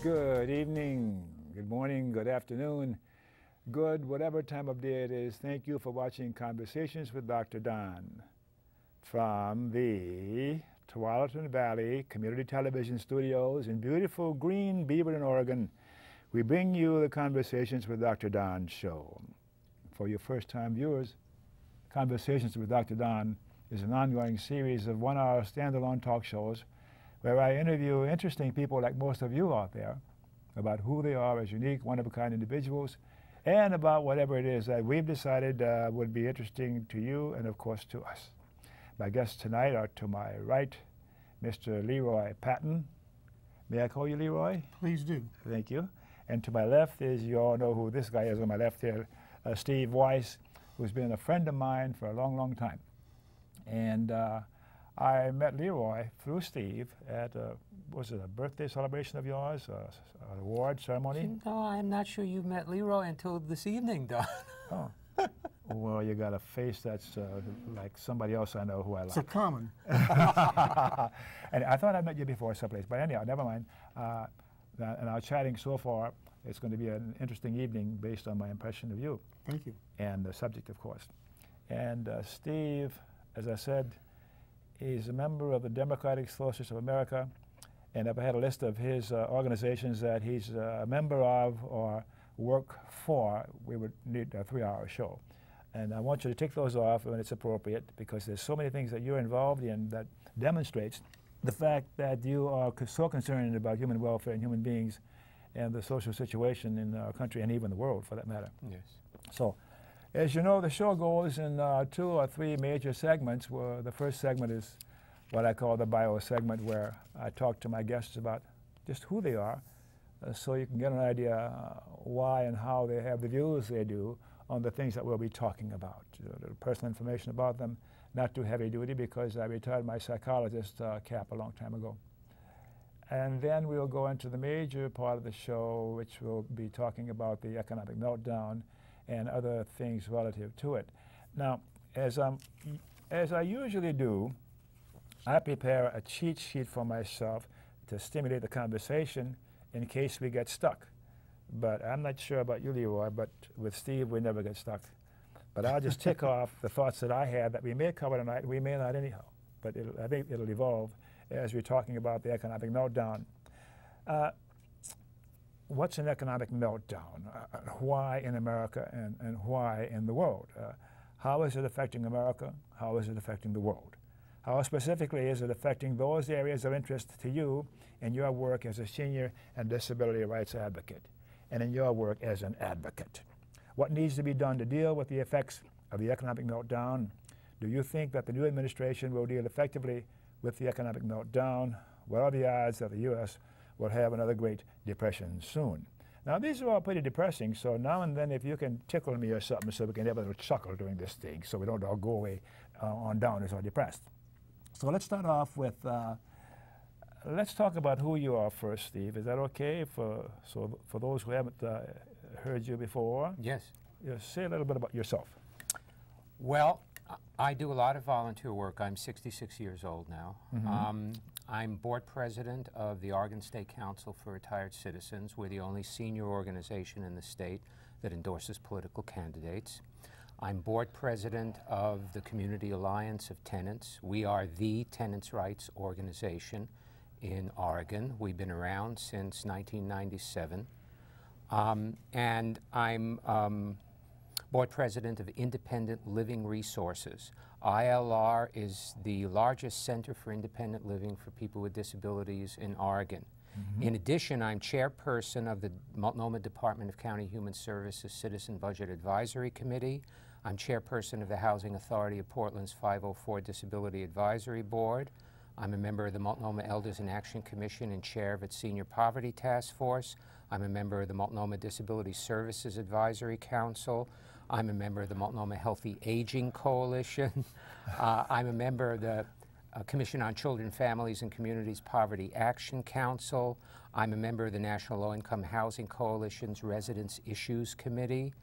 Good evening, good morning, good afternoon, good whatever time of day it is. Thank you for watching Conversations with Dr. Don from the Tualatin Valley Community Television Studios in beautiful green Beaverton, Oregon. We bring you the Conversations with Dr. Don show. For your first-time viewers, Conversations with Dr. Don is an ongoing series of one-hour standalone talk shows where I interview interesting people like most of you out there about who they are as unique, one-of-a-kind individuals, and about whatever it is that we've decided would be interesting to you and, of course, to us. My guests tonight are to my right, Mr. Leroy Patton. May I call you Leroy? Please do. Thank you. And to my left is, you all know who this guy is on my left here, Steve Weiss, who's been a friend of mine for a long, long time. And I met Leroy through Steve at, was it a birthday celebration of yours, an award ceremony? No, I'm not sure you met Leroy until this evening, Don. Oh. Well, you got a face that's like somebody else I know who I like. So common. And I thought I met you before someplace, but anyhow, never mind. And our chatting so far, it's going to be an interesting evening based on my impression of you. Thank you. And the subject, of course. And Steve, as I said, he's a member of the Democratic Socialists of America, and if I had a list of his organizations that he's a member of or work for, we would need a 3-hour show. And I want you to tick those off when it's appropriate, because there's so many things that you're involved in that demonstrates the fact that you are so concerned about human welfare and human beings and the social situation in our country and even the world, for that matter. Yes. So, as you know, the show goes in 2 or 3 major segments. Where the first segment is what I call the bio segment, where I talk to my guests about just who they are, so you can get an idea why and how they have the views they do on the things that we'll be talking about. The personal information about them, not too heavy duty, because I retired my psychologist cap a long time ago. And then we'll go into the major part of the show, which will be talking about the economic meltdown and other things relative to it. Now, as I usually do, I prepare a cheat sheet for myself to stimulate the conversation in case we get stuck. But I'm not sure about you, Leroy, but with Steve, we never get stuck. But I'll just tick off the thoughts that I had that we may cover tonight, we may not anyhow. But I think it'll evolve as we're talking about the economic meltdown. What's an economic meltdown? Why in America and why in the world? How is it affecting America? How is it affecting the world? How specifically is it affecting those areas of interest to you in your work as a senior and disability rights advocate, and in your work as an advocate? What needs to be done to deal with the effects of the economic meltdown? Do you think that the new administration will deal effectively with the economic meltdown? What are the odds that the U.S. will have another Great Depression soon? Now, these are all pretty depressing, so now and then if you can tickle me or something so we can have a little chuckle during this thing so we don't all go away on downers or depressed. So let's start off with, let's talk about who you are first, Steve. Is that okay for those who haven't heard you before? Yes. Say a little bit about yourself. Well, I do a lot of volunteer work. I'm 66 years old now. Mm-hmm. I'm board president of the Oregon State Council for Retired Citizens. We're the only senior organization in the state that endorses political candidates. I'm board president of the Community Alliance of Tenants. We are the tenants' rights organization in Oregon. We've been around since 1997. And I'm board president of Independent Living Resources. ILR is the largest center for independent living for people with disabilities in Oregon. Mm-hmm. In addition, I'm chairperson of the Multnomah Department of County Human Services Citizen Budget Advisory Committee. I'm chairperson of the Housing Authority of Portland's 504 Disability Advisory Board. I'm a member of the Multnomah Elders in Action Commission and chair of its Senior Poverty Task Force. I'm a member of the Multnomah Disability Services Advisory Council. I'm a member of the Multnomah Healthy Aging Coalition. I'm a member of the Commission on Children, Families, and Communities Poverty Action Council. I'm a member of the National Low Income Housing Coalition's Residence Issues Committee.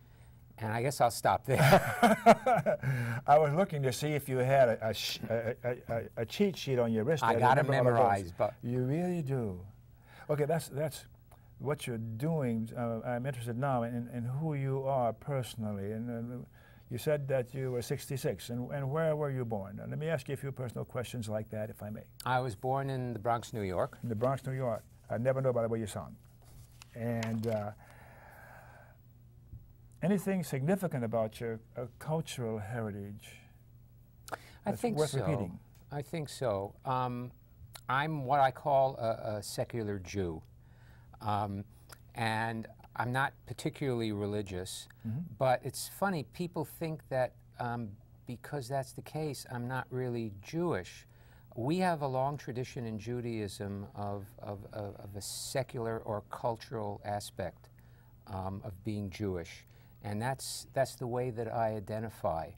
And I guess I'll stop there. I was looking to see if you had a cheat sheet on your wrist. I got it memorized, but you really do. Okay, that's what you're doing. I'm interested now in who you are personally. And you said that you were 66, and where were you born? Let me ask you a few personal questions like that, if I may. I was born in the Bronx, New York. In the Bronx, New York. I never know by the way you sound. And anything significant about your cultural heritage? I think worth so. Repeating? I think so. I'm what I call a secular Jew. And I'm not particularly religious, but it's funny, people think that because that's the case, I'm not really Jewish. We have a long tradition in Judaism of a secular or cultural aspect of being Jewish, and that's the way that I identify.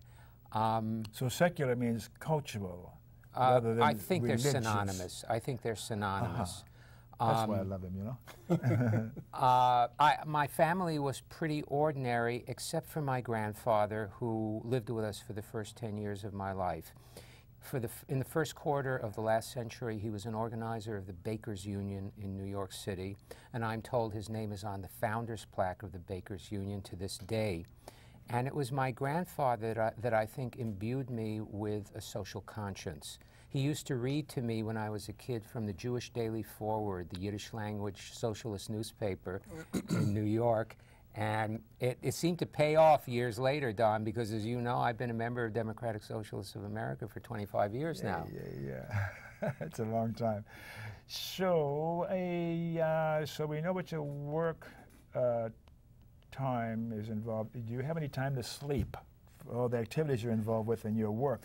So secular means cultural, rather than I think religious. they're synonymous. I think they're synonymous. That's why I love him, you know? My family was pretty ordinary, except for my grandfather, who lived with us for the first 10 years of my life. In the first quarter of the last century, he was an organizer of the Bakers Union in New York City, and I'm told his name is on the founder's plaque of the Bakers Union to this day. And it was my grandfather that I think imbued me with a social conscience. He used to read to me when I was a kid from the Jewish Daily Forward, the Yiddish language socialist newspaper in New York. And it seemed to pay off years later, Don, because as you know, I've been a member of Democratic Socialists of America for 25 years now. Yeah. It's a long time. So, so we know what your work time is involved. Do you have any time to sleep for all the activities you're involved with in your work?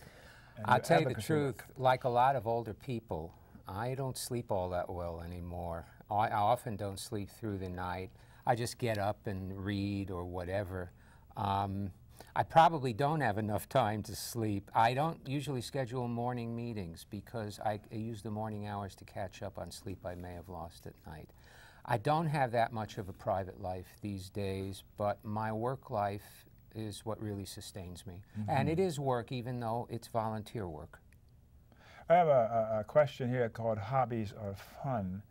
I'll tell you the truth, like a lot of older people, I don't sleep all that well anymore. I often don't sleep through the night. I just get up and read or whatever. I probably don't have enough time to sleep. I don't usually schedule morning meetings because I use the morning hours to catch up on sleep I may have lost at night. I don't have that much of a private life these days, but my work life is what really sustains me. And it is work, even though it's volunteer work. I have a question here called hobbies are fun.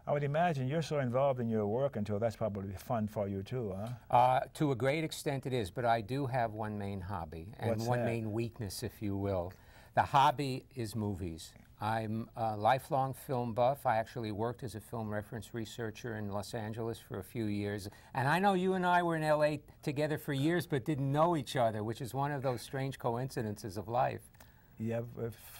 I would imagine you're so involved in your work until that's probably fun for you too, huh? To a great extent it is, but I do have one main hobby and one main weakness, if you will. The hobby is movies. I'm a lifelong film buff. I actually worked as a film reference researcher in Los Angeles for a few years. And I know you and I were in LA together for years but didn't know each other, which is one of those strange coincidences of life. Yeah,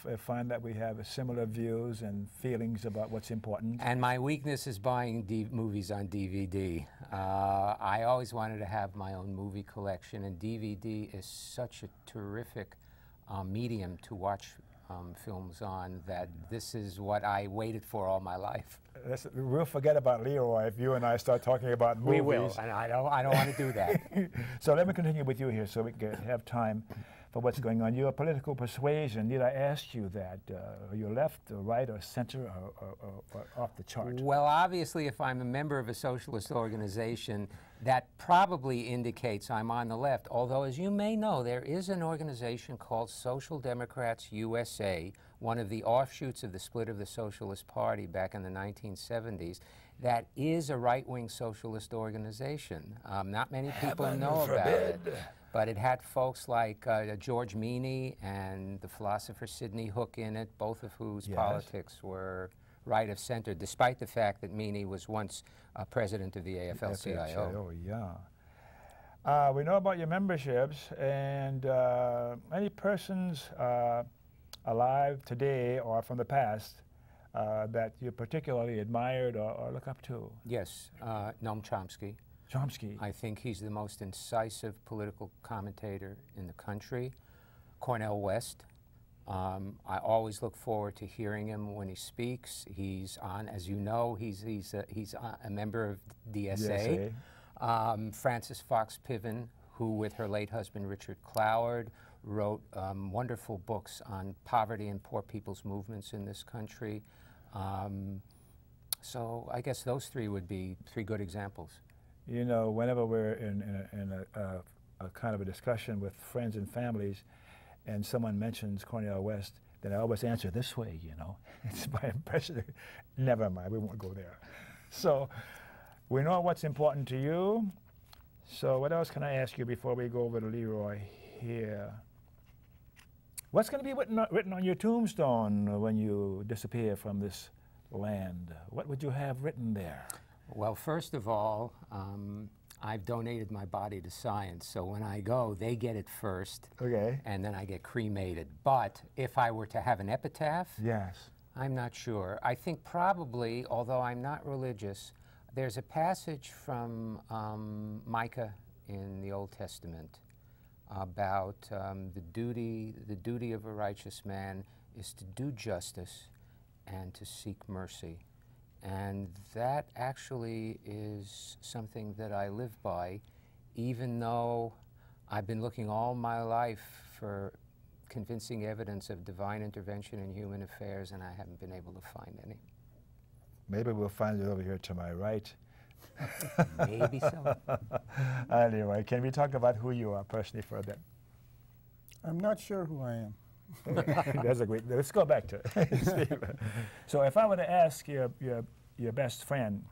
I find that we have similar views and feelings about what's important. And my weakness is buying movies on DVD. I always wanted to have my own movie collection, and DVD is such a terrific medium to watch films on that this is what I waited for all my life. We'll forget about Leroy if you and I start talking about movies. We will, and I don't want to do that. So let me continue with you here so we can have time for what's going on. Your political persuasion, did I ask you that? Are you left or right or center or off the chart? Well, obviously, if I'm a member of a socialist organization, that probably indicates I'm on the left, although as you may know, there is an organization called Social Democrats USA, one of the offshoots of the split of the Socialist Party back in the 1970s, that is a right-wing socialist organization. Not many people know about it. But it had folks like George Meany and the philosopher Sidney Hook in it, both of whose politics were right of center, despite the fact that Meany was once president of the AFL-CIO. Yeah. We know about your memberships, and any persons alive today or from the past that you particularly admired or look up to? Yes, Noam Chomsky. Chomsky. I think he's the most incisive political commentator in the country. Cornel West. I always look forward to hearing him when he speaks. He's on, as you know, he's a member of DSA. Frances Fox Piven, who with her late husband Richard Cloward wrote wonderful books on poverty and poor people's movements in this country. So I guess those three would be three good examples. You know, whenever we're in a kind of a discussion with friends and families, and someone mentions Cornel West, then I always answer this way, you know. It's my impression. Never mind, we won't go there. So, We know what's important to you. So what else can I ask you before we go over to Leroy here? What's going to be written on your tombstone when you disappear from this land? What would you have written there? Well, first of all, I've donated my body to science, so when I go, they get it first, Okay. and then I get cremated. But if I were to have an epitaph, Yes. I'm not sure. I think probably, although I'm not religious, there's a passage from Micah in the Old Testament about the duty of a righteous man is to do justice and to seek mercy. And that actually is something that I live by, even though I've been looking all my life for convincing evidence of divine intervention in human affairs, and I haven't been able to find any. Maybe we'll find it over here to my right. Maybe so. Anyway, can we talk about who you are personally for a bit? I'm not sure who I am. That's a great. Let's go back to Steve. So, if I were to ask your best friend,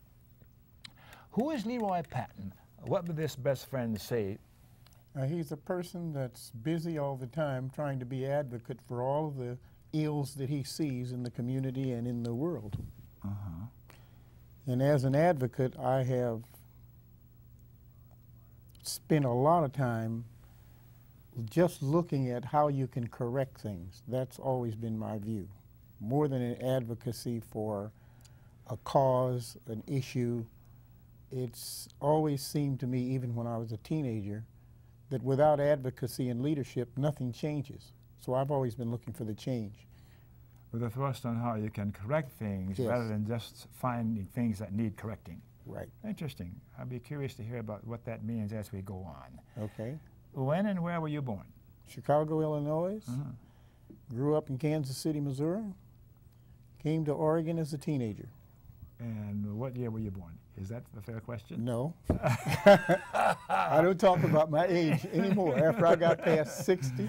who is Leroy Patton? What would this best friend say? He's a person that's busy all the time trying to be advocate for all of the ills that he sees in the community and in the world. Uh-huh. And as an advocate, I have spent a lot of time just looking at how you can correct things. That's always been my view. More than an advocacy for a cause, an issue, it's always seemed to me, even when I was a teenager, that without advocacy and leadership, nothing changes. So I've always been looking for the change. With a thrust on how you can correct things Yes. rather than just finding things that need correcting. Right. Interesting. I'll be curious to hear about what that means as we go on. Okay. When and where were you born? Chicago, Illinois. Uh-huh. Grew up in Kansas City, Missouri. Came to Oregon as a teenager. And what year were you born? Is that the fair question? No. I don't talk about my age anymore. After I got past 60,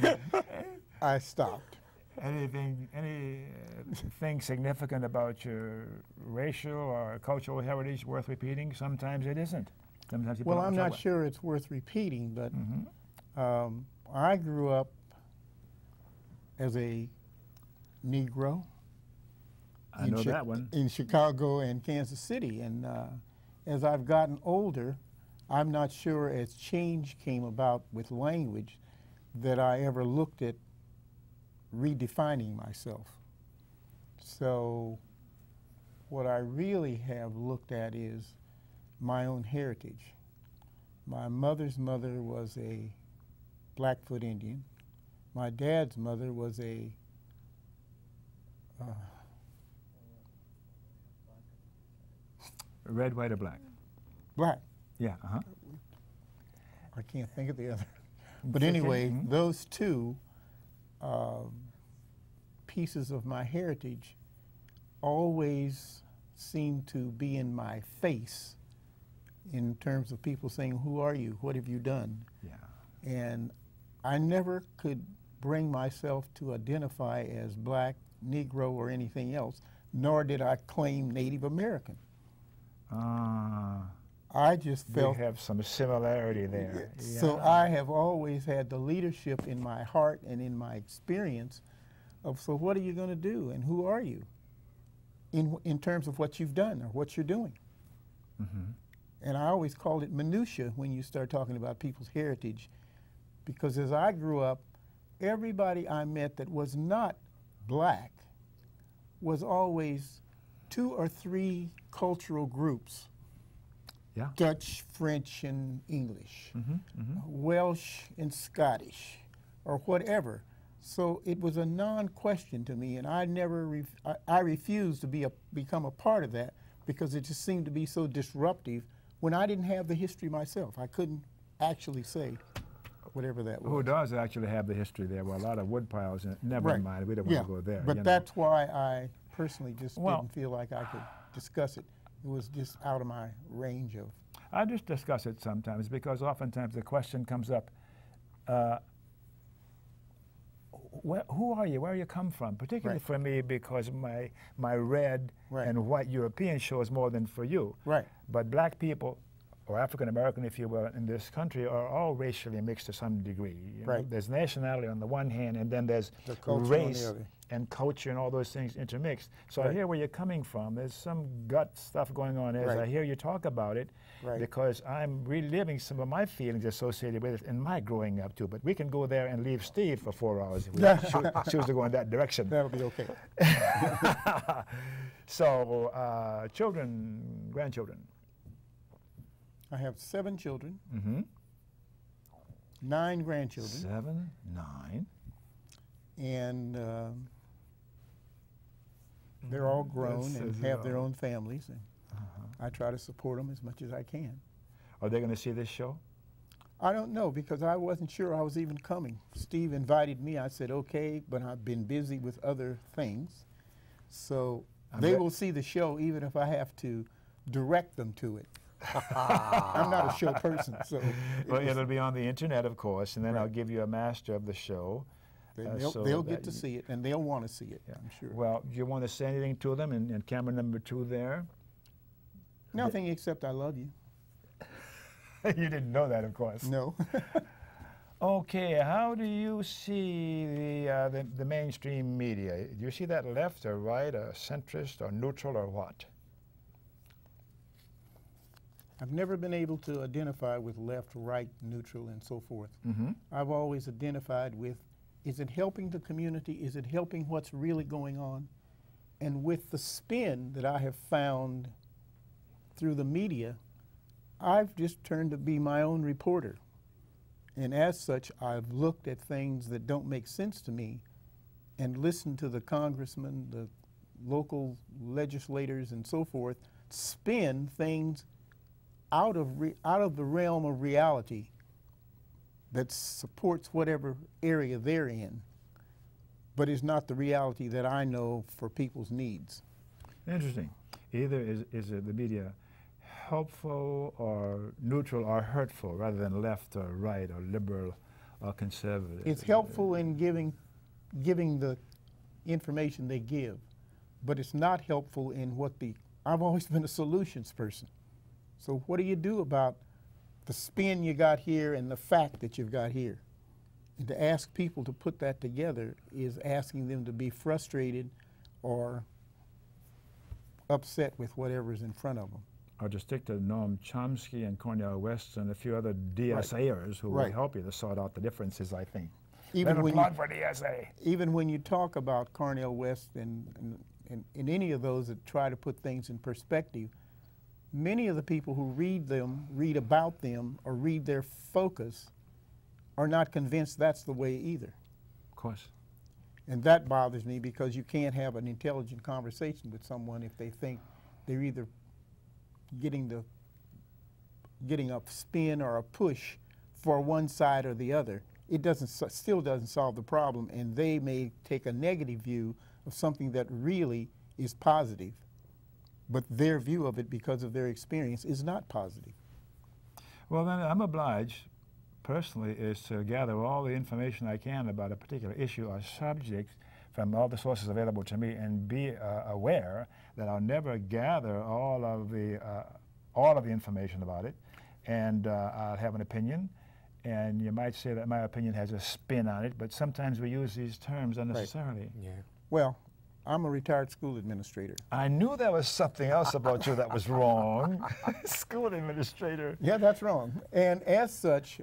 I stopped. Anything significant about your racial or cultural heritage worth repeating? Sometimes it isn't. Sometimes people Well, don't I'm show not it. sure it's worth repeating, but Mhm. I grew up as a Negro. I know that one. In Chicago and Kansas City. And as I've gotten older, I'm not sure as change came about with language that I ever looked at redefining myself. So what I really have looked at is my own heritage. My mother's mother was a Blackfoot Indian. My dad's mother was a Red, white, or black? black. Yeah. Uh-huh. I can't think of the other. But Okay. anyway, Mhm. those two pieces of my heritage always seem to be in my face in terms of people saying, who are you? What have you done? Yeah. And I never could bring myself to identify as black, Negro, or anything else, nor did I claim Native American. I just We felt have some similarity there. so I have always had the leadership in my heart and in my experience of, so what are you going to do and who are you in terms of what you've done or what you're doing? Mhm. And I always called it minutia when you start talking about people's heritage, because as I grew up, everybody I met that was not black was always 2 or 3 cultural groups. Yeah. Dutch, French, and English, Mhm. Mhm. Welsh and Scottish, or whatever. So it was a non-question to me, and I never, I refused to become a part of that because it just seemed to be so disruptive when I didn't have the history myself. I couldn't actually say whatever that was. Who does actually have the history there? Well, a lot of wood piles. Never Right. mind. We don't Yeah, want to go there. but you know. that's why I personally just Well- didn't feel like I could discuss it. It was just out of my range of. I just discuss it sometimes because oftentimes the question comes up, who are you? Where you come from? Particularly Right. for me, because my red Right. and white European shows more than for you. Right. But black people, or African American, if you will, in this country, are all racially mixed to some degree. You know? Right. There's nationality on the one hand, and then there's The culture on the race other. and culture and all those things intermixed. So I Right. hear where you're coming from. There's some gut stuff going on as Right. I hear you talk about it, Right. because I'm reliving some of my feelings associated with it in my growing up too. But we can go there and leave Steve for 4 hours if we choose to go in that direction. That'll be okay. So, children, grandchildren. I have 7 children, Mm-hmm. 9 grandchildren, 7, 9. and they're all grown and have their own families. And I try to support them as much as I can. Are they going to see this show? I don't know, because I wasn't sure I was even coming. Steve invited me. I said, okay, but I've been busy with other things. So they will see the show even if I have to direct them to it. I'm not a show person, so. Well, it'll be on the internet, of course, and then Right. I'll give you a master of the show. so They'll that get to see it, and they'll want to see it, I'm sure. Well, do you want to say anything to them? And camera number 2 there. Nothing except I love you. You didn't know that, of course. No. Okay, how do you see the mainstream media? Do you see that left or right, or centrist or neutral or what? I've never been able to identify with left, right, neutral, and so forth. Mm-hmm. I've always identified with, is it helping the community? Is it helping what's really going on? And with the spin that I have found through the media, I've just turned to be my own reporter. And as such, I've looked at things that don't make sense to me and listened to the congressmen, the local legislators, and so forth, spin things out of the realm of reality that supports whatever area they're in, but is not the reality that I know for people's needs. Interesting. Either is the media helpful or neutral or hurtful, rather than left or right or liberal or conservative. It's helpful in giving the information they give, but it's not helpful in I've always been a solutions person. So what do you do about the spin you got here and the fact that you've got here? And to ask people to put that together is asking them to be frustrated or upset with whatever's in front of them. Or just stick to Noam Chomsky and Cornel West and a few other DSAers who will help you to sort out the differences, I think. Even when, for DSA. even when you talk about Cornel West and any of those that try to put things in perspective, many of the people who read them, read about them, or read their focus are not convinced that's the way either. Of course. And that bothers me, because you can't have an intelligent conversation with someone if they think they're either getting a spin or a push for one side or the other. It still doesn't solve the problem, and they may take a negative view of something that really is positive, but their view of it, because of their experience, is not positive. Well, then I'm obliged, personally, is to gather all the information I can about a particular issue or subject from all the sources available to me, and be aware that I'll never gather all of the information about it, and I'll have an opinion. And you might say that my opinion has a spin on it, but sometimes we use these terms unnecessarily. Yeah. Well, I'm a retired school administrator. I knew there was something else about you that was wrong. School administrator. Yeah, that's wrong. And as such,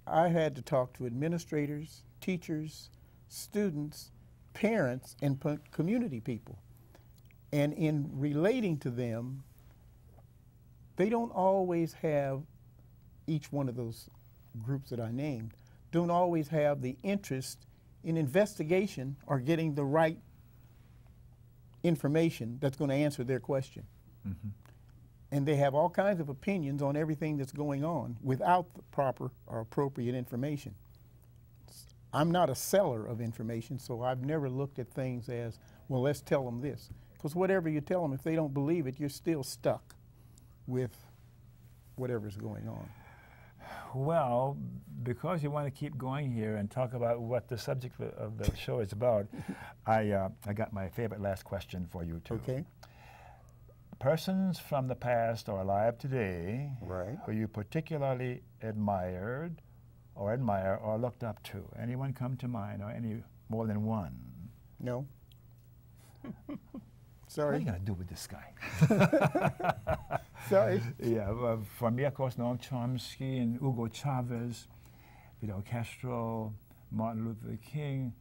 I had to talk to administrators, teachers, students, parents, and community people. And in relating to them, they don't always have, each one of those groups that I named, don't always have the interest in investigation or getting the right information that's going to answer their question. Mm-hmm. And they have all kinds of opinions on everything that's going on without the proper or appropriate information. I'm not a seller of information, so I've never looked at things as, well, let's tell them this. Because whatever you tell them, if they don't believe it, you're still stuck with whatever's going on. Well, because you want to keep going here and talk about what the subject of the show is about, I got my favorite last question for you, too. Okay. Persons from the past or alive today Right. who you particularly admired or admire or looked up to. Anyone come to mind, or any more than one? No. What are Sorry. you going to do with this guy? Sorry. Yeah, for me, of course, Noam Chomsky and Hugo Chavez, Fidel Castro, Martin Luther King,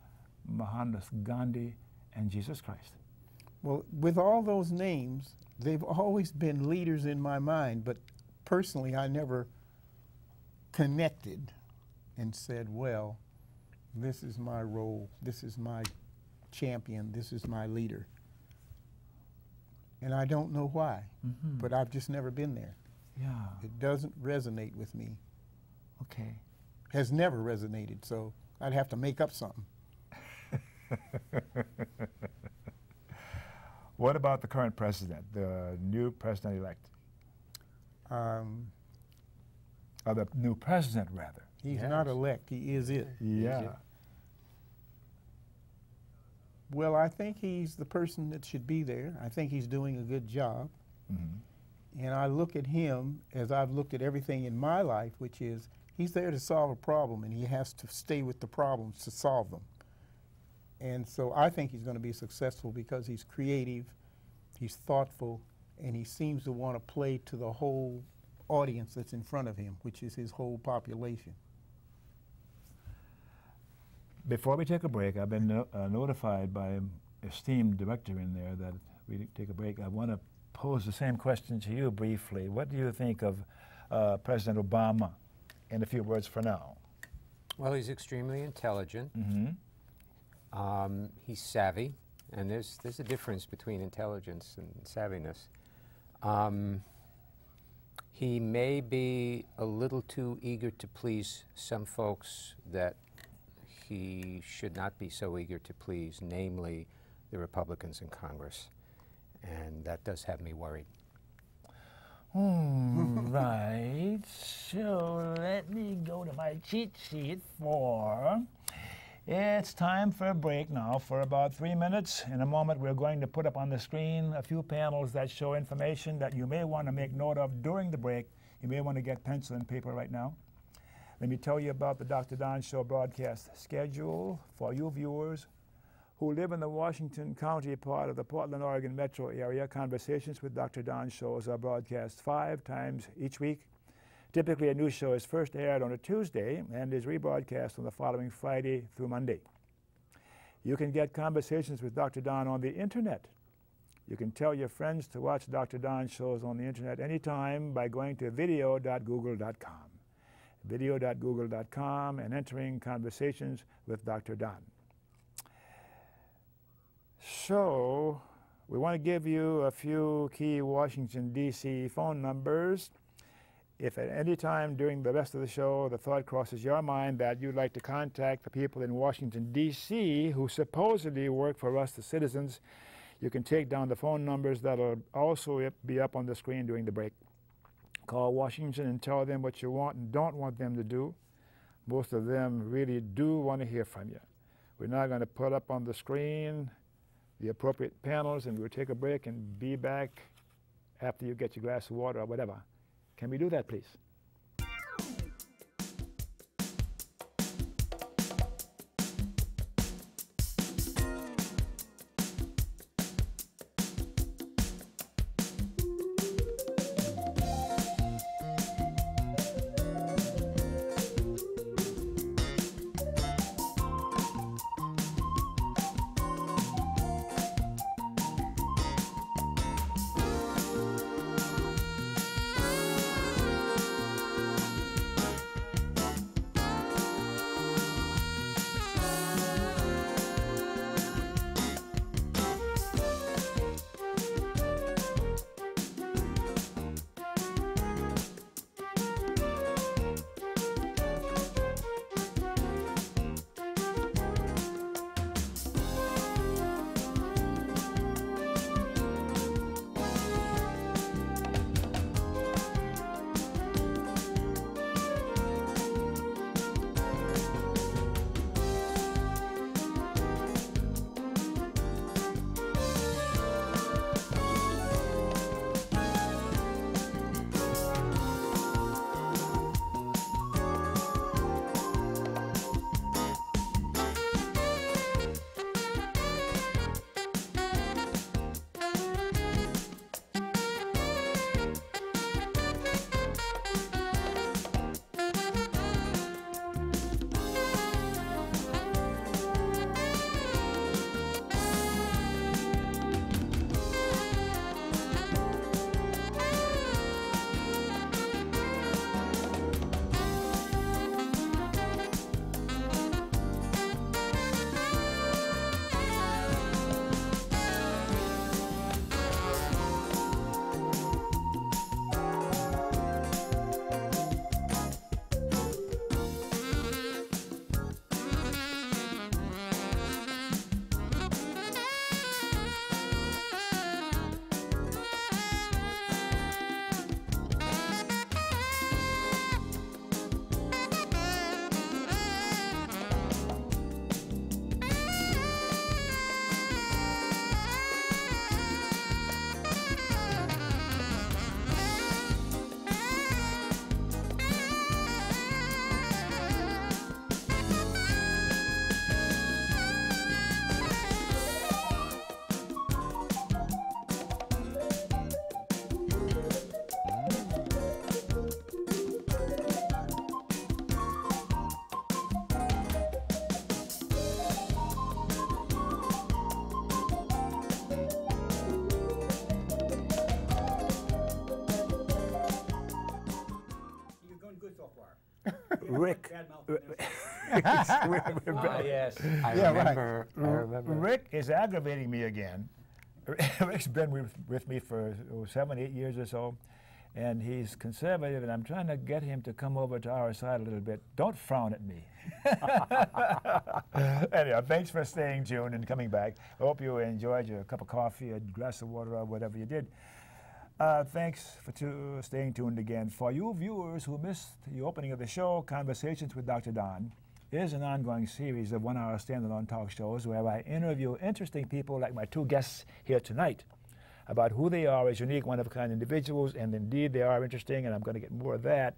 Mahatma Gandhi, and Jesus Christ. Well, with all those names, they've always been leaders in my mind, but personally, I never connected and said, well, this is my role, this is my champion, this is my leader. And I don't know why, but I've just never been there. Yeah, It doesn't resonate with me. okay. Has never resonated, so I'd have to make up something. What about the current president, the new president-elect? Or the new president, rather. He's Yes. not elect, he is it. Yeah. Well, I think he's the person that should be there. I think he's doing a good job. Mm-hmm. And I look at him as I've looked at everything in my life, which is he's there to solve a problem, and he has to stay with the problems to solve them. And so I think he's going to be successful because he's creative, he's thoughtful, and he seems to want to play to the whole audience that's in front of him, which is his whole population. Before we take a break, I've been notified by an esteemed director in there that we take a break. I want to pose the same question to you briefly. What do you think of President Obama, in a few words for now? Well, he's extremely intelligent. Mm-hmm. He's savvy, and there's a difference between intelligence and savviness. He may be a little too eager to please some folks that he should not be so eager to please, namely the Republicans in Congress, and that does have me worried. Right. So let me go to my cheat sheet for... It's time for a break now for about 3 minutes. In a moment, we're going to put up on the screen a few panels that show information that you may want to make note of during the break. You may want to get pencil and paper right now. Let me tell you about the Dr. Don Show broadcast schedule for you viewers who live in the Washington County part of the Portland, Oregon metro area. Conversations with Dr. Don shows are broadcast 5 times each week. Typically, a new show is first aired on a Tuesday and is rebroadcast on the following Friday through Monday. You can get Conversations with Dr. Don on the internet. You can tell your friends to watch Dr. Don shows on the internet anytime by going to video.google.com. video.google.com and entering Conversations with Dr. Don. So, we want to give you a few key Washington, D.C. phone numbers. If at any time during the rest of the show the thought crosses your mind that you'd like to contact the people in Washington, D.C. who supposedly work for us, the citizens, you can take down the phone numbers that'll also be up on the screen during the break. Call Washington and tell them what you want and don't want them to do. Most of them really do want to hear from you. We're now going to put up on the screen the appropriate panels, and we'll take a break and be back after you get your glass of water or whatever. Can we do that, please? so far. Rick. Yes, I Yeah, right. remember. I remember. Rick is aggravating me again. Rick's been with me for 7, 8 years or so, and he's conservative, and I'm trying to get him to come over to our side a little bit. Don't frown at me. Anyway, thanks for staying tuned and coming back. I hope you enjoyed your cup of coffee, a glass of water, or whatever you did. Thanks for staying tuned again. For you viewers who missed the opening of the show, Conversations with Dr. Don is an ongoing series of 1-hour standalone talk shows where I interview interesting people like my two guests here tonight about who they are as unique, one-of-a-kind individuals, and indeed they are interesting, and I'm going to get more of that,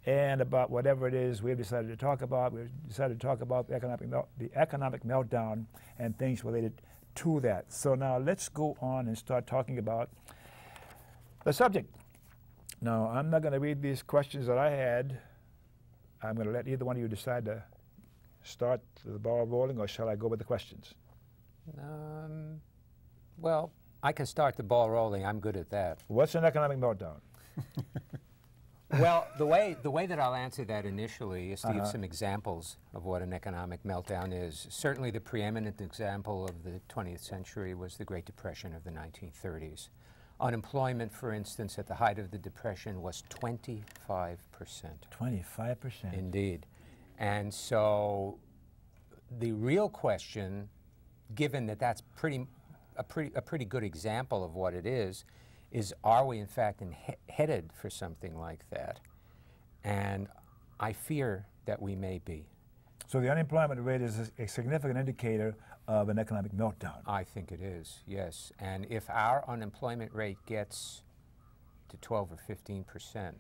and about whatever it is we've decided to talk about. We've decided to talk about the economic meltdown and things related to that. So now let's go on and start talking about the subject. Now, I'm not going to read these questions that I had. I'm going to let either one of you decide to start the ball rolling, or shall I go with the questions? Well, I can start the ball rolling. I'm good at that. What's an economic meltdown? Well, the way that I'll answer that initially is to give some examples of what an economic meltdown is. Certainly the preeminent example of the 20th century was the Great Depression of the 1930s. Unemployment, for instance, at the height of the Depression was 25%. 25%. Indeed. And so the real question, given that that's a pretty good example of what it is are we in fact headed for something like that? And I fear that we may be. So the unemployment rate is a significant indicator of an economic meltdown. I think it is, yes. And if our unemployment rate gets to 12 or 15%,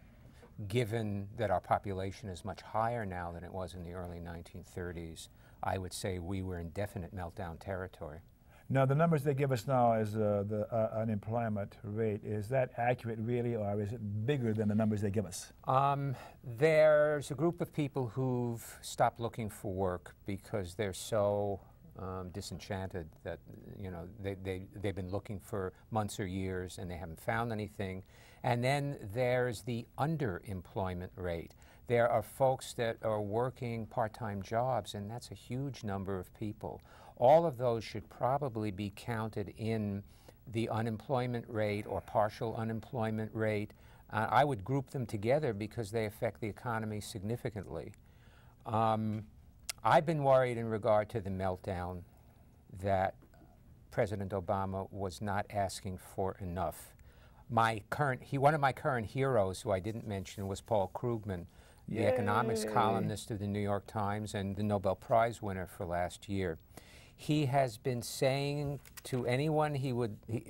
given that our population is much higher now than it was in the early 1930s, I would say we were in definite meltdown territory. Now, the numbers they give us now as the unemployment rate, is that accurate really, or is it bigger than the numbers they give us? There's a group of people who've stopped looking for work because they're so disenchanted that, you know, they've been looking for months or years and they haven't found anything. And then there's the underemployment rate. There are folks that are working part-time jobs, and that's a huge number of people. All of those should probably be counted in the unemployment rate or partial unemployment rate. I would group them together because they affect the economy significantly. I've been worried in regard to the meltdown that President Obama was not asking for enough. One of my current heroes, who I didn't mention, was Paul Krugman, the economics columnist of the New York Times and the Nobel Prize winner for last year. He has been saying to anyone who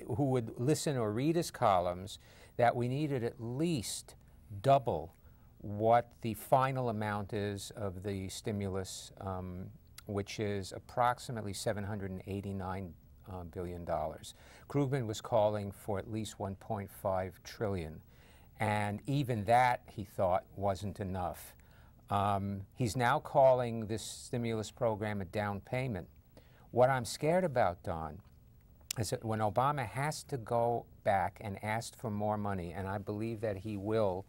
would listen or read his columns that we needed at least double what the final amount is of the stimulus, which is approximately $789 billion. Krugman was calling for at least $1.5 trillion. And even that, he thought, wasn't enough. He's now calling this stimulus program a down payment. What I'm scared about, Don, is that when Obama has to go back and ask for more money, and I believe that he will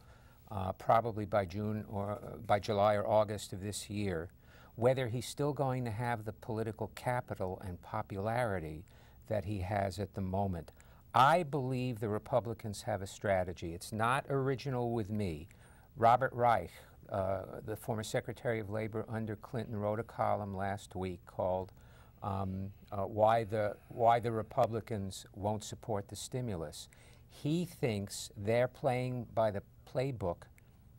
probably by June or by July or August of this year, whether he's still going to have the political capital and popularity that he has at the moment. I believe the Republicans have a strategy. It's not original with me. Robert Reich, the former Secretary of Labor under Clinton, wrote a column last week called why the Republicans won't support the stimulus. He thinks they're playing by the playbook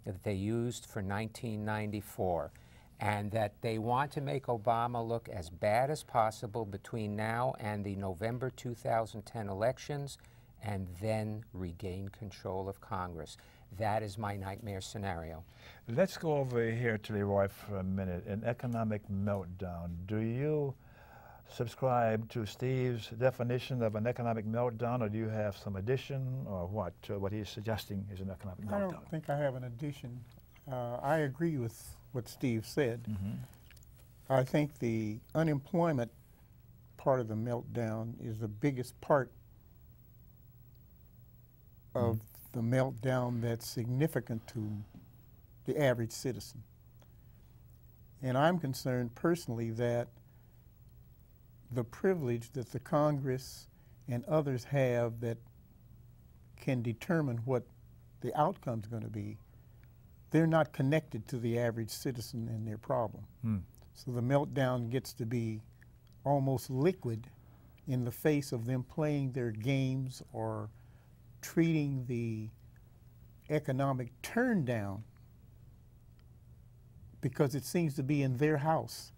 that they used for 1994, and that they want to make Obama look as bad as possible between now and the November 2010 elections, and then regain control of Congress. That is my nightmare scenario. Let's go over here to Leroy for a minute. An economic meltdown. Do you subscribe to Steve's definition of an economic meltdown, or do you have some addition, or what? What he's suggesting is an economic meltdown. I don't think I have an addition. I agree with what Steve said. Mm-hmm. I think the unemployment part of the meltdown is the biggest part of the meltdown that's significant to the average citizen. And I'm concerned personally that the privilege that the Congress and others have that can determine what the outcome's going to be, they're not connected to the average citizen and their problem. So the meltdown gets to be almost liquid in the face of them playing their games or treating the economic turn down because it seems to be in their house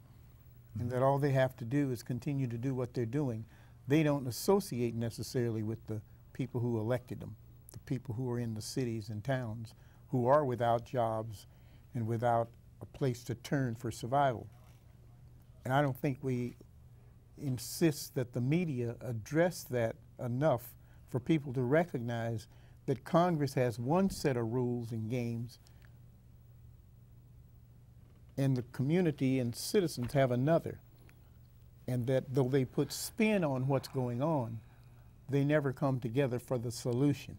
and that all they have to do is continue to do what they're doing. They don't associate necessarily with the people who elected them, the people who are in the cities and towns who are without jobs and without a place to turn for survival. And I don't think we insist that the media address that enough for people to recognize that Congress has one set of rules and games and the community and citizens have another, and that though they put spin on what's going on, they never come together for the solution.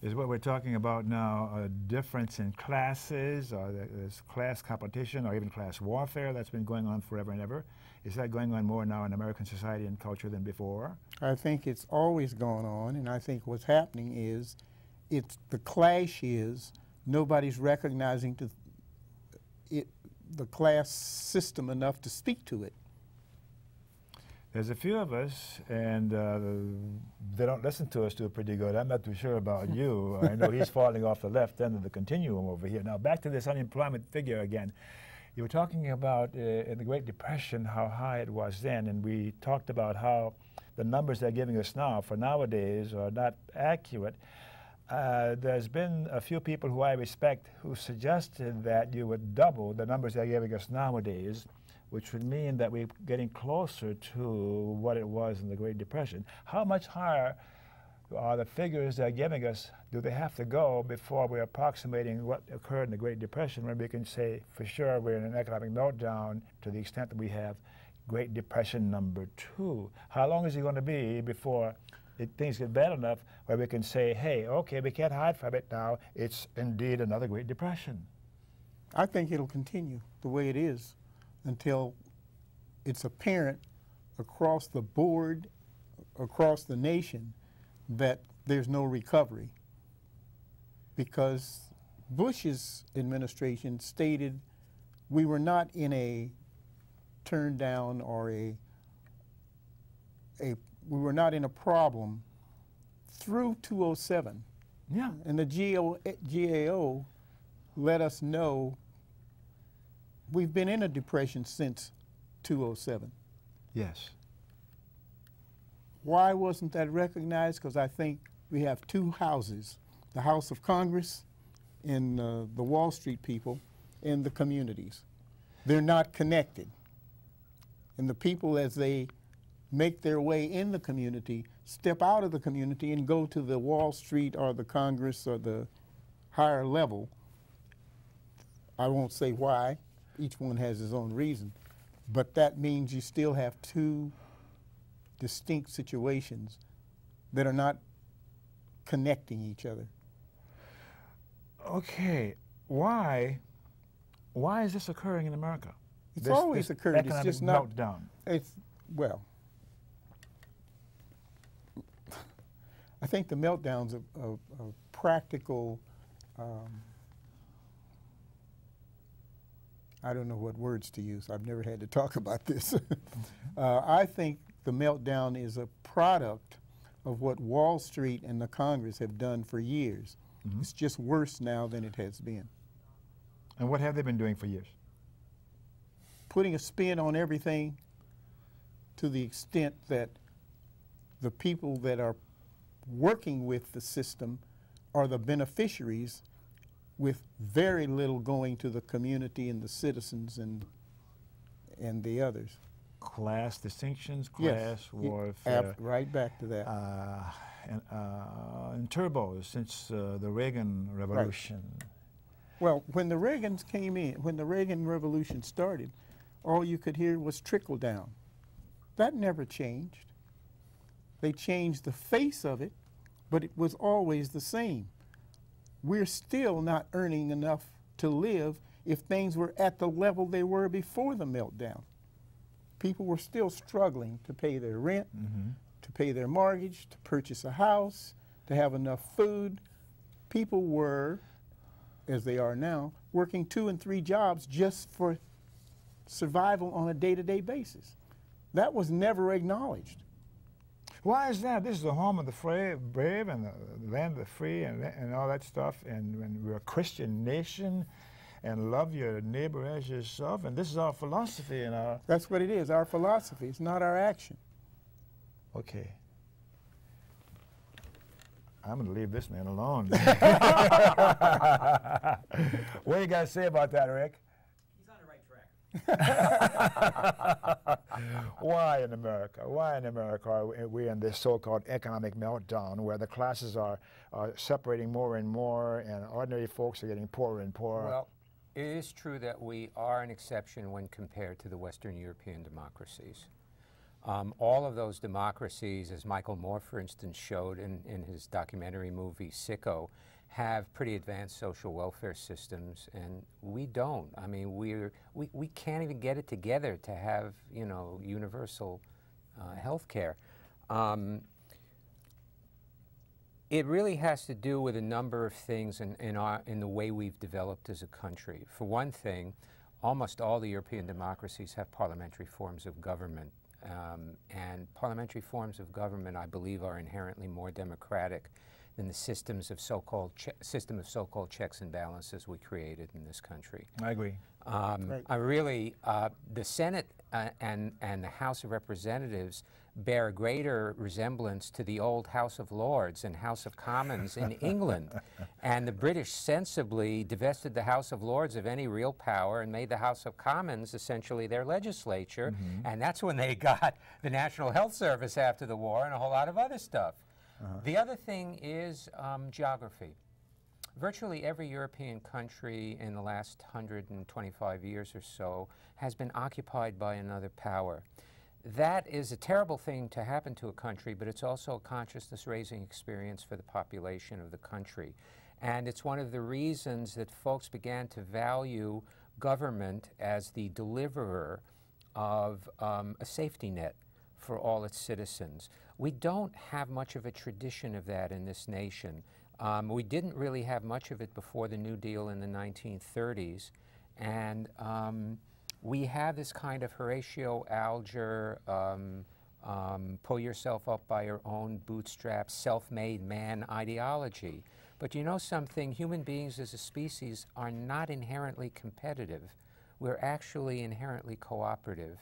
Is what we're talking about now a difference in classes, or there's class competition, or even class warfare that's been going on forever and ever? Is that going on more now in American society and culture than before? I think it's always gone on, and I think what's happening is the clash is nobody's recognizing the class system enough to speak to it. There's a few of us, and they don't listen to us too pretty good. I'm not too sure about you. I know he's falling off the left end of the continuum over here. Now, back to this unemployment figure again. You were talking about in the Great Depression how high it was then, and we talked about how the numbers they're giving us now for nowadays are not accurate. There's been a few people who I respect who suggested that you would double the numbers they're giving us nowadays, which would mean that we're getting closer to what it was in the Great Depression. How much higher are the figures they're giving us? Do they have to go before we're approximating what occurred in the Great Depression, when we can say for sure we're in an economic meltdown to the extent that we have Great Depression #2? How long is it going to be before things get bad enough where we can say, hey, okay, we can't hide from it now. It's indeed another Great Depression. I think it'll continue the way it is until it's apparent across the board, across the nation, that there's no recovery. Because Bush's administration stated we were not in a turn down or we were not in a problem through 2007. Yeah. And the GAO let us know we've been in a depression since 2007. Yes. Why wasn't that recognized? Because I think we have two houses, the House of Congress and the Wall Street people and the communities. They're not connected. And the people, as they make their way in the community, step out of the community and go to the Wall Street or the Congress or the higher level. I won't say why. Each one has his own reason. But that means you still have two distinct situations that are not connecting each other. Okay, why is this occurring in America? It's always occurred. It's just not meltdown. It's well. I think the meltdown's a practical. I don't know what words to use. I've never had to talk about this. I think the meltdown is a product of what Wall Street and the Congress have done for years. Mm-hmm. It's just worse now than it has been. And what have they been doing for years? Putting a spin on everything to the extent that the people that are working with the system are the beneficiaries, with very little going to the community and the citizens and the others. Class distinctions, class yes. warfare. Right back to that. And turbos since the Reagan Revolution. Right. Well, when the Reagans came in, when the Reagan Revolution started, all you could hear was trickle down. That never changed. They changed the face of it, but it was always the same. We're still not earning enough to live if things were at the level they were before the meltdown. People were still struggling to pay their rent, to pay their mortgage, to purchase a house, to have enough food. People were, as they are now, working 2 and 3 jobs just for survival on a day-to-day basis. That was never acknowledged. Why is that? This is the home of the brave and the land of the free and all that stuff, and we're a Christian nation, and love your neighbor as yourself, and this is our philosophy and our... That's what it is, our philosophy. It's not our action. Okay. I'm going to leave this man alone. What do you got to say about that, Rick? He's on the right track. Why in America? Why in America are we in this so-called economic meltdown where the classes are separating more and more and ordinary folks are getting poorer and poorer? Well, it is true that we are an exception when compared to the Western European democracies. All of those democracies, as Michael Moore, for instance, showed in his documentary movie Sicko, have pretty advanced social welfare systems, and we don't. I mean, we can't even get it together to have, you know, universal health care. It really has to do with a number of things in the way we've developed as a country. For one thing, almost all the European democracies have parliamentary forms of government. And parliamentary forms of government, I believe, are inherently more democratic than the systems of so-called checks and balances we created in this country. I agree. Right. I really, the Senate and the House of Representatives bear a greater resemblance to the old House of Lords and House of Commons in England. And the British sensibly divested the House of Lords of any real power and made the House of Commons essentially their legislature. And that's when they got the National Health Service after the war and a whole lot of other stuff. The other thing is geography. Virtually every European country in the last 125 years or so has been occupied by another power. That is a terrible thing to happen to a country, but it's also a consciousness-raising experience for the population of the country. And it's one of the reasons that folks began to value government as the deliverer of a safety net for all its citizens. We don't have much of a tradition of that in this nation. We didn't really have much of it before the New Deal in the 1930s. And we have this kind of Horatio Alger, pull yourself up by your own bootstraps, self-made man ideology. But you know something? Human beings as a species are not inherently competitive. We're actually inherently cooperative.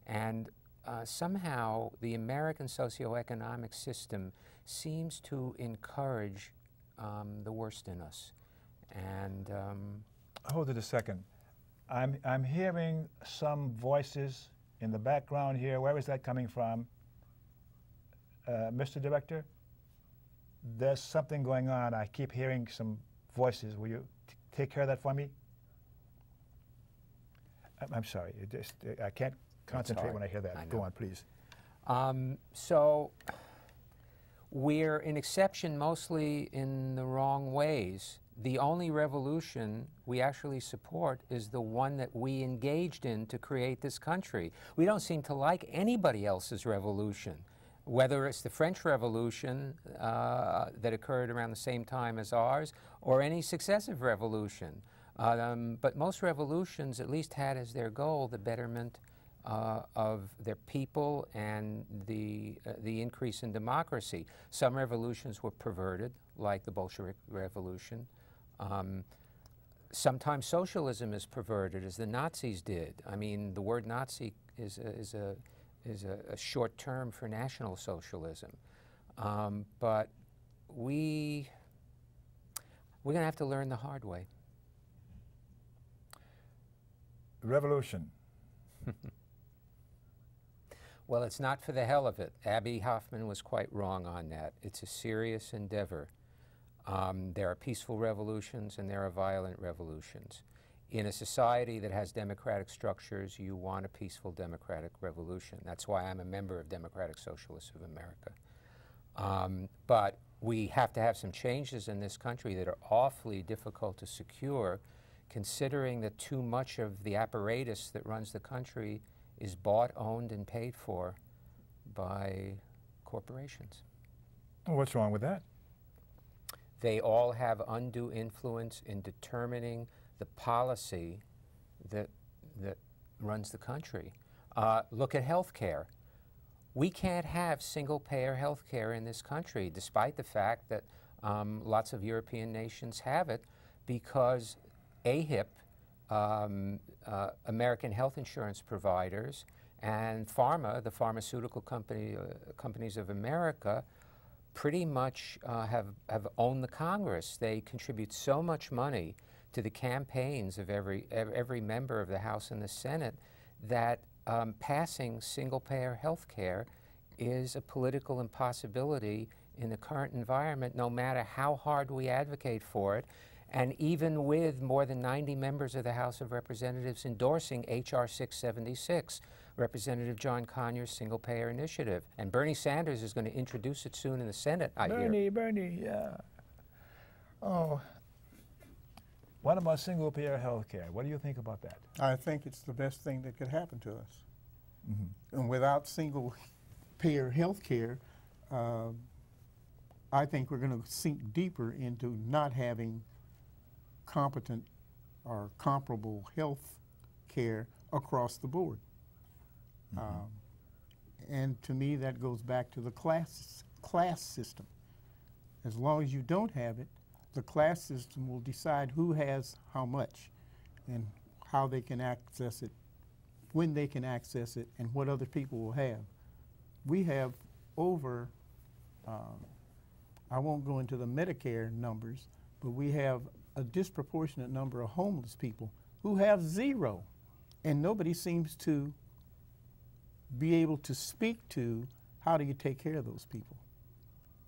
And somehow the American socioeconomic system seems to encourage the worst in us. And hold it a second. I'm hearing some voices in the background here. Where is that coming from? Mr. Director, there's something going on. I keep hearing some voices. Will you take care of that for me? I'm sorry. I can't concentrate when I hear that. Go on, please. So we're an exception mostly in the wrong ways. The only revolution we actually support is the one that we engaged in to create this country. We don't seem to like anybody else's revolution, whether it's the French Revolution that occurred around the same time as ours, or any successive revolution. But most revolutions at least had as their goal the betterment of their people and the increase in democracy. Some revolutions were perverted, like the Bolshevik Revolution. Sometimes socialism is perverted, as the Nazis did. I mean, the word Nazi is a short term for National Socialism. But we're going to have to learn the hard way. Revolution. Well, it's not for the hell of it. Abby Hoffman was quite wrong on that. It's a serious endeavor. There are peaceful revolutions and there are violent revolutions. In a society that has democratic structures, you want a peaceful democratic revolution. That's why I'm a member of Democratic Socialists of America. But we have to have some changes in this country that are awfully difficult to secure, considering that too much of the apparatus that runs the country is bought, owned, and paid for by corporations. Well, what's wrong with that? They all have undue influence in determining the policy that runs the country. Look at health care. We can't have single-payer health care in this country, despite the fact that lots of European nations have it, because AHIP, American Health Insurance Providers, and pharma, the pharmaceutical companies of America, pretty much have owned the Congress. They contribute so much money to the campaigns of every member of the House and the Senate that passing single-payer health care is a political impossibility in the current environment, no matter how hard we advocate for it. And even with more than 90 members of the House of Representatives endorsing H.R. 676, Representative John Conyers' single-payer initiative. And Bernie Sanders is going to introduce it soon in the Senate, I hear. Bernie, yeah. Oh, what about single-payer health care? What do you think about that? I think it's the best thing that could happen to us. And without single-payer health care, I think we're going to sink deeper into not having competent or comparable health care across the board. And to me, that goes back to the class system. As long as you don't have it, the class system will decide who has how much and how they can access it, when they can access it, and what other people will have. We have over, I won't go into the Medicare numbers, but we have a disproportionate number of homeless people who have zero, and nobody seems to be able to speak to how do you take care of those people.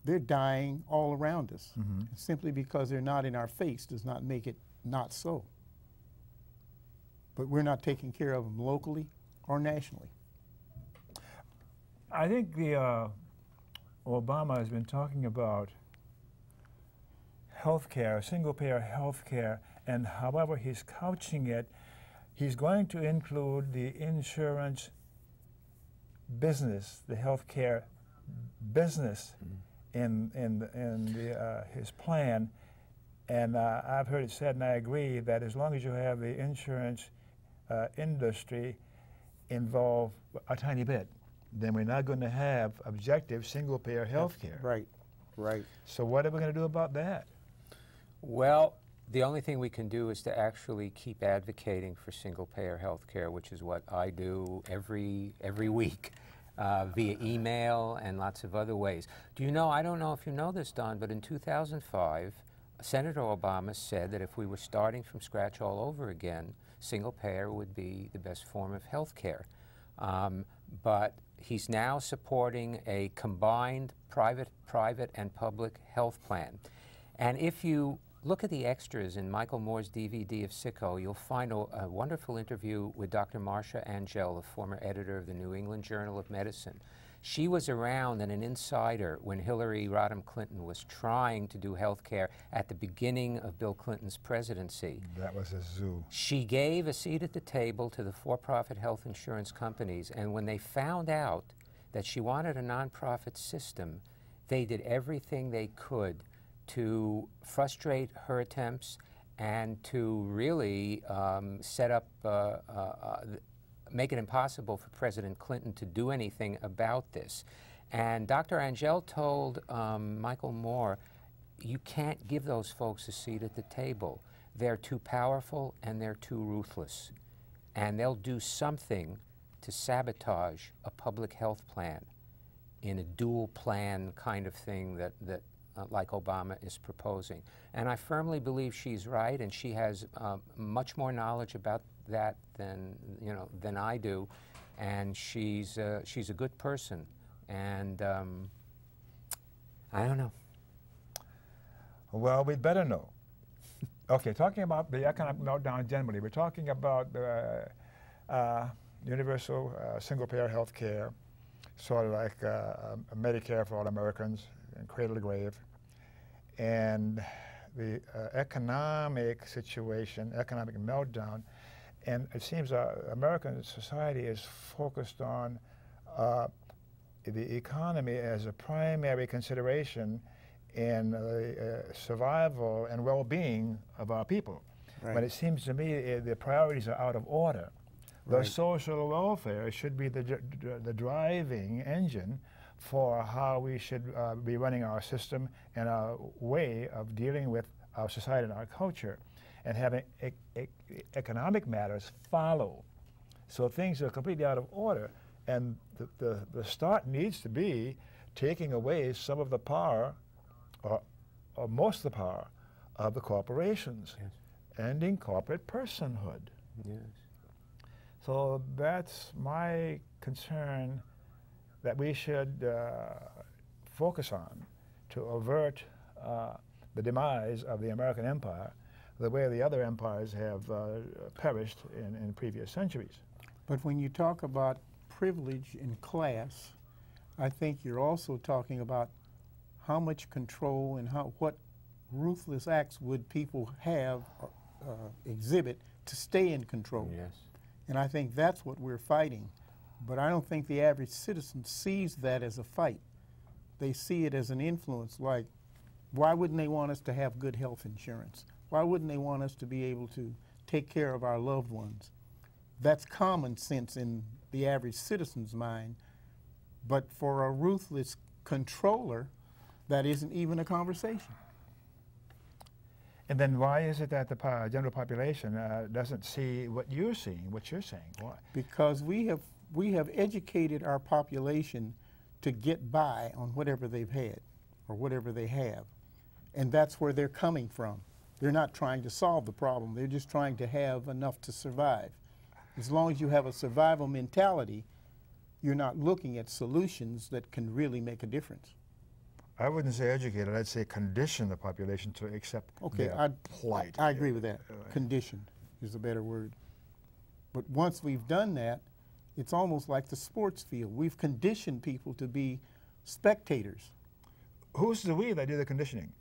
They're dying all around us. Simply because they're not in our face does not make it not so. But we're not taking care of them locally or nationally. I think Obama has been talking about health care, single-payer health care, and however he's couching it, he's going to include the insurance business, the health care business in his plan. And I've heard it said, and I agree, that as long as you have the insurance industry involved a tiny bit, then we're not going to have objective single-payer health care. Right, right. So what are we going to do about that? Well, the only thing we can do is to actually keep advocating for single-payer health care, which is what I do every week via email and lots of other ways. Do you know, I don't know if you know this, Don, but in 2005, Senator Obama said that if we were starting from scratch all over again, single-payer would be the best form of health care. But he's now supporting a combined private and public health plan. And if you look at the extras in Michael Moore's DVD of Sicko, you'll find a wonderful interview with Dr. Marcia Angell, the former editor of the New England Journal of Medicine. She was around and an insider when Hillary Rodham Clinton was trying to do health care at the beginning of Bill Clinton's presidency. That was a zoo. She gave a seat at the table to the for-profit health insurance companies, and when they found out that she wanted a nonprofit system, they did everything they could to frustrate her attempts and to really set up, make it impossible for President Clinton to do anything about this. And Dr. Angell told Michael Moore, you can't give those folks a seat at the table. They're too powerful and they're too ruthless. And they'll do something to sabotage a public health plan in a dual plan kind of thing that like Obama is proposing. And I firmly believe she's right, and she has much more knowledge about that than I do, and she's a good person, and I don't know. Well, we'd better know. Okay, talking about the economic meltdown generally, we're talking about the universal single-payer health care, sort of like Medicare for all Americans, and cradle to grave. And the economic situation, economic meltdown, and it seems American society is focused on the economy as a primary consideration in the survival and well-being of our people. Right. But it seems to me the priorities are out of order. Right. The social welfare should be the driving engine for how we should be running our system and our way of dealing with our society and our culture, and having economic matters follow. So things are completely out of order, and the start needs to be taking away some of the power, or most of the power, of the corporations, Yes. ending corporate personhood. Yes. So that's my concern that we should focus on to avert the demise of the American empire the way the other empires have perished in previous centuries. But when you talk about privilege and class, I think you're also talking about how much control and what ruthless acts would people have exhibit to stay in control. Yes. And I think that's what we're fighting. But I don't think the average citizen sees that as a fight. They see it as an influence, like, why wouldn't they want us to have good health insurance? Why wouldn't they want us to be able to take care of our loved ones? That's common sense in the average citizen's mind. But for a ruthless controller, that isn't even a conversation. And then why is it that the general population doesn't see what you're seeing, what you're saying? Why? Because we have educated our population to get by on whatever they've had or whatever they have. And that's where they're coming from. They're not trying to solve the problem. They're just trying to have enough to survive. As long as you have a survival mentality, you're not looking at solutions that can really make a difference. I wouldn't say educated, I'd say condition the population to accept their plight. I agree with that. Conditioned is a better word. But once we've done that, it's almost like the sports field. We've conditioned people to be spectators. Who's the we that do the conditioning?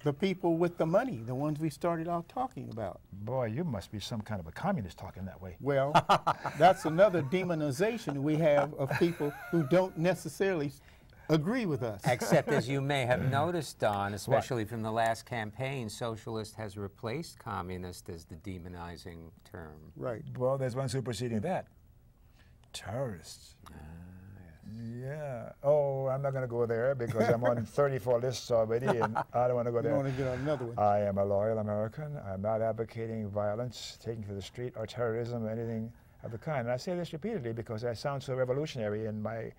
The people with the money, the ones we started out talking about. Boy, you must be some kind of a communist talking that way. Well, that's another demonization we have of people who don't necessarily agree with us. Except, as you may have noticed, Don, especially from the last campaign, socialist has replaced communist as the demonizing term. Right. Well, there's one superseding that. Terrorists. Yeah. Oh, I'm not going to go there because I'm on 34 lists already, and I don't want to go there. You want to get on another one. I am a loyal American. I'm not advocating violence, taking to the street, or terrorism, or anything of the kind. And I say this repeatedly because I sound so revolutionary in my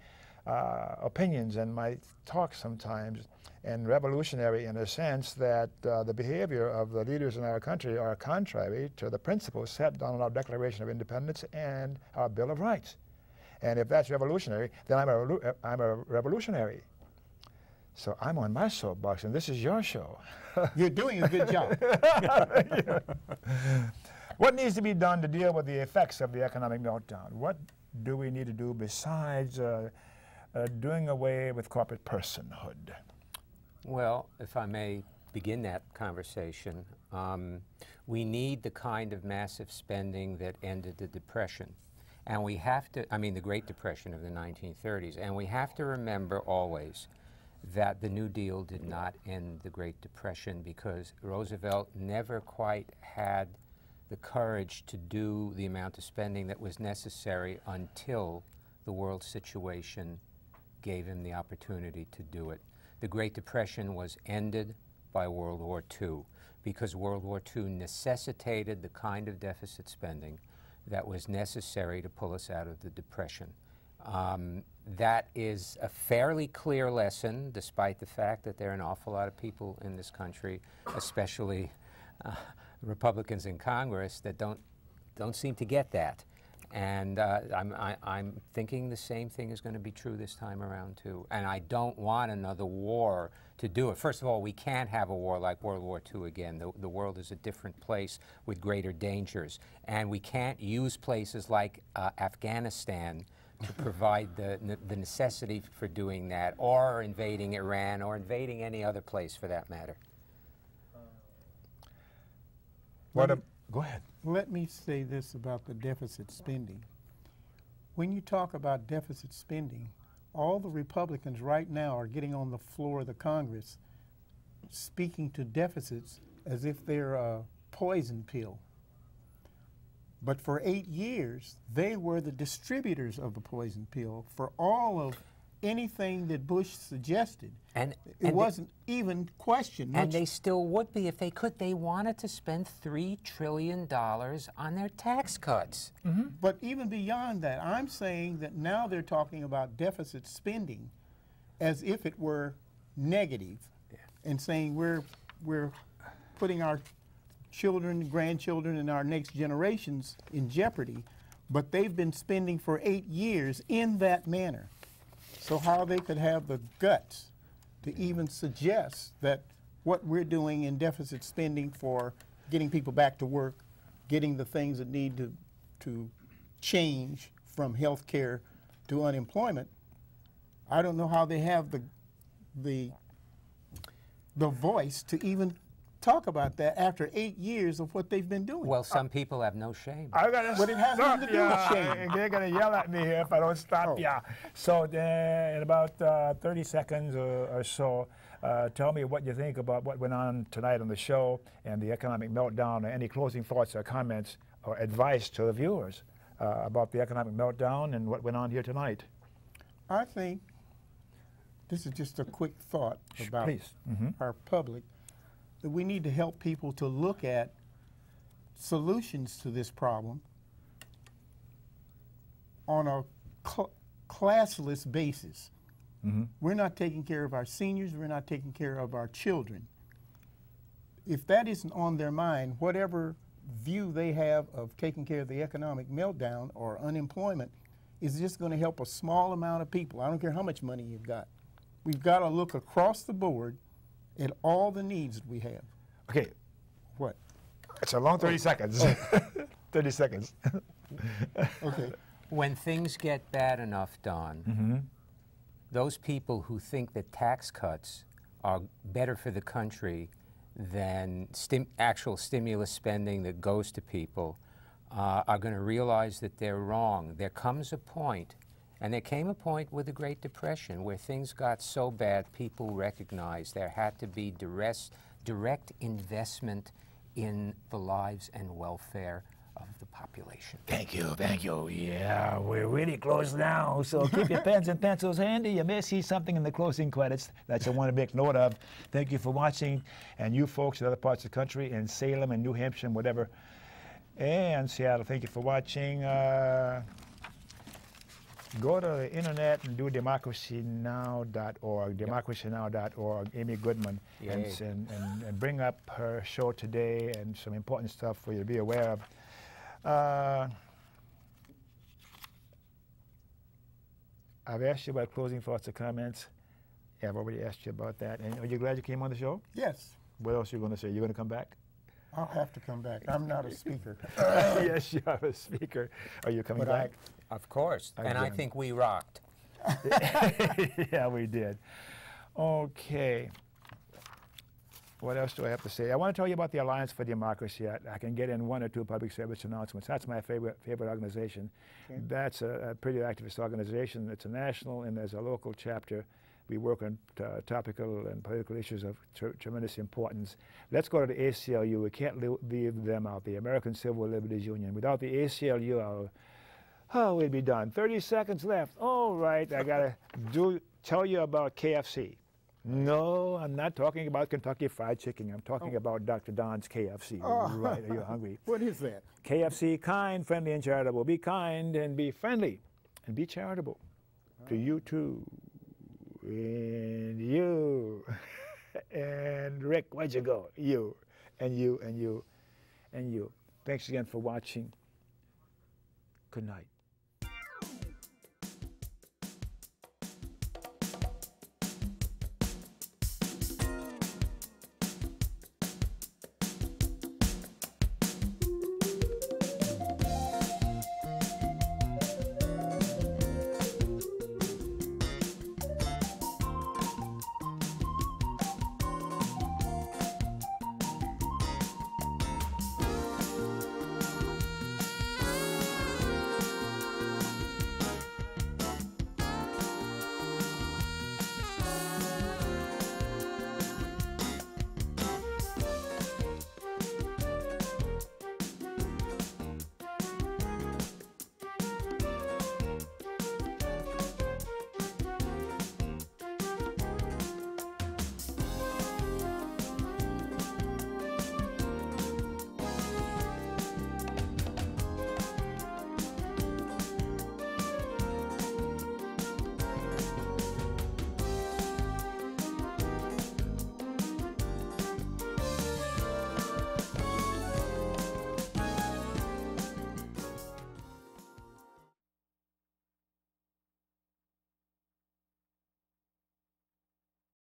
opinions and my talk sometimes, and revolutionary in the sense that the behavior of the leaders in our country are contrary to the principles set down in our Declaration of Independence and our Bill of Rights. And if that's revolutionary, then I'm a revolutionary. So I'm on my soapbox, and this is your show. You're doing a good job. What needs to be done to deal with the effects of the economic meltdown? What do we need to do besides doing away with corporate personhood? Well, if I may begin that conversation, we need the kind of massive spending that ended the Depression. And we have to, the Great Depression of the 1930s, and we have to remember always that the New Deal did not end the Great Depression because Roosevelt never quite had the courage to do the amount of spending that was necessary until the world situation gave him the opportunity to do it. The Great Depression was ended by World War II because World War II necessitated the kind of deficit spending that was necessary to pull us out of the Depression. That is a fairly clear lesson, despite the fact that there are an awful lot of people in this country, especially Republicans in Congress, that don't seem to get that. And I'm thinking the same thing is going to be true this time around, too. And I don't want another war to do it. First of all, we can't have a war like World War II again. The world is a different place with greater dangers. And we can't use places like Afghanistan to provide the necessity for doing that, or invading Iran, or invading any other place for that matter. Go ahead. Let me say this about the deficit spending. When you talk about deficit spending, all the Republicans right now are getting on the floor of the Congress speaking to deficits as if they're a poison pill. But for 8 years, they were the distributors of the poison pill for all of anything that Bush suggested. And it wasn't even questioned. And they still would be if they could. They wanted to spend $3 trillion on their tax cuts. Mm-hmm. But even beyond that, I'm saying that now they're talking about deficit spending as if it were negative, and saying we're putting our children, grandchildren, and our next generations in jeopardy. But they've been spending for 8 years in that manner. So how they could have the guts to even suggest that what we're doing in deficit spending for getting people back to work, getting the things that need to change from health care to unemployment, I don't know how they have the voice to even talk about that after 8 years of what they've been doing. Well, some people have no shame. But it has nothing to do with shame. They're going to yell at me here if I don't stop ya. So in about 30 seconds or so, tell me what you think about what went on tonight on the show and the economic meltdown, or any closing thoughts or comments or advice to the viewers about the economic meltdown and what went on here tonight. I think this is just a quick thought about our public, that we need to help people to look at solutions to this problem on a classless basis. We're not taking care of our seniors, we're not taking care of our children. If that isn't on their mind, whatever view they have of taking care of the economic meltdown or unemployment is just going to help a small amount of people. I don't care how much money you've got. We've got to look across the board at all the needs that we have. Okay. What? It's a long 30 seconds. 30 seconds. Okay. When things get bad enough, Don, those people who think that tax cuts are better for the country than actual stimulus spending that goes to people are going to realize that they're wrong. There comes a point, and there came a point with the Great Depression where things got so bad people recognized there had to be direct investment in the lives and welfare of the population. Thank you, thank you. Yeah, we're really close now, so keep your pens and pencils handy. You may see something in the closing credits that you want to make note of. Thank you for watching, and you folks in other parts of the country, in Salem and New Hampshire and whatever, and Seattle, thank you for watching. Go to the internet and do democracynow.org, democracynow.org, Amy Goodman, and bring up her show today and some important stuff for you to be aware of. I've asked you about closing thoughts or comments. Yeah, I've already asked you about that. And are you glad you came on the show? Yes. What else are you going to say? You going to come back? I'll have to come back. I'm not a speaker. Yes, you are a speaker. Are you coming back? Of course. Again. And I think we rocked. Yeah, we did. Okay. What else do I have to say? I want to tell you about the Alliance for Democracy. I can get in one or two public service announcements. That's my favorite organization. Okay. That's a pretty activist organization. It's a national and there's a local chapter. We work on topical and political issues of tremendous importance. Let's go to the ACLU. We can't leave them out, the American Civil Liberties Union. Without the ACLU, we'd be done. 30 seconds left. All right, I got to tell you about KFC. No, I'm not talking about Kentucky Fried Chicken. I'm talking about Dr. Don's KFC. Right, are you hungry? What is that? KFC, kind, friendly, and charitable. Be kind and be friendly and be charitable. To you too. And you. And Rick, where'd you go? You. And you, and you, and you. Thanks again for watching. Good night.